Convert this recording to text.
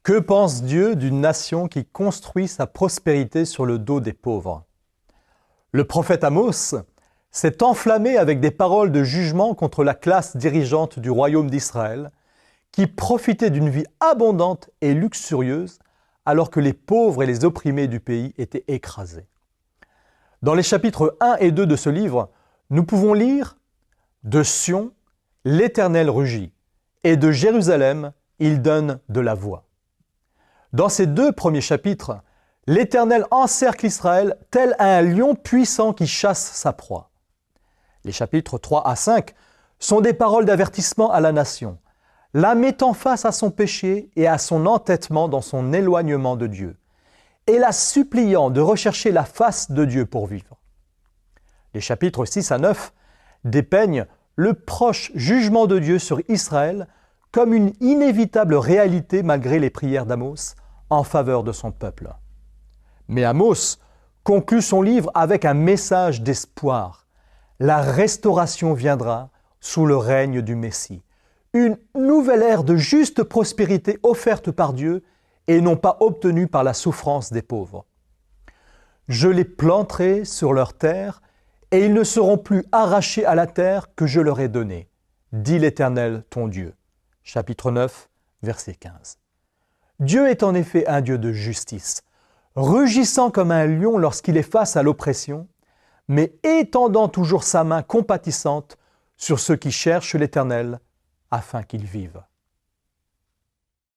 Que pense Dieu d'une nation qui construit sa prospérité sur le dos des pauvres? Le prophète Amos s'est enflammé avec des paroles de jugement contre la classe dirigeante du royaume d'Israël, qui profitait d'une vie abondante et luxurieuse, alors que les pauvres et les opprimés du pays étaient écrasés. Dans les chapitres 1 et 2 de ce livre, nous pouvons lire « De Sion, l'Éternel rugit, et de Jérusalem, il donne de la voix ». Dans ces deux premiers chapitres, l'Éternel encercle Israël tel un lion puissant qui chasse sa proie. Les chapitres 3 à 5 sont des paroles d'avertissement à la nation, la mettant face à son péché et à son entêtement dans son éloignement de Dieu, et la suppliant de rechercher la face de Dieu pour vivre. Les chapitres 6 à 9 dépeignent le proche jugement de Dieu sur Israël comme une inévitable réalité malgré les prières d'Amos en faveur de son peuple. Mais Amos conclut son livre avec un message d'espoir. La restauration viendra sous le règne du Messie. Une nouvelle ère de juste prospérité offerte par Dieu et non pas obtenue par la souffrance des pauvres. Je les planterai sur leur terre et ils ne seront plus arrachés à la terre que je leur ai donnée, dit l'Éternel ton Dieu. Chapitre 9, verset 15. Dieu est en effet un Dieu de justice, rugissant comme un lion lorsqu'il est face à l'oppression, mais étendant toujours sa main compatissante sur ceux qui cherchent l'Éternel afin qu'ils vivent.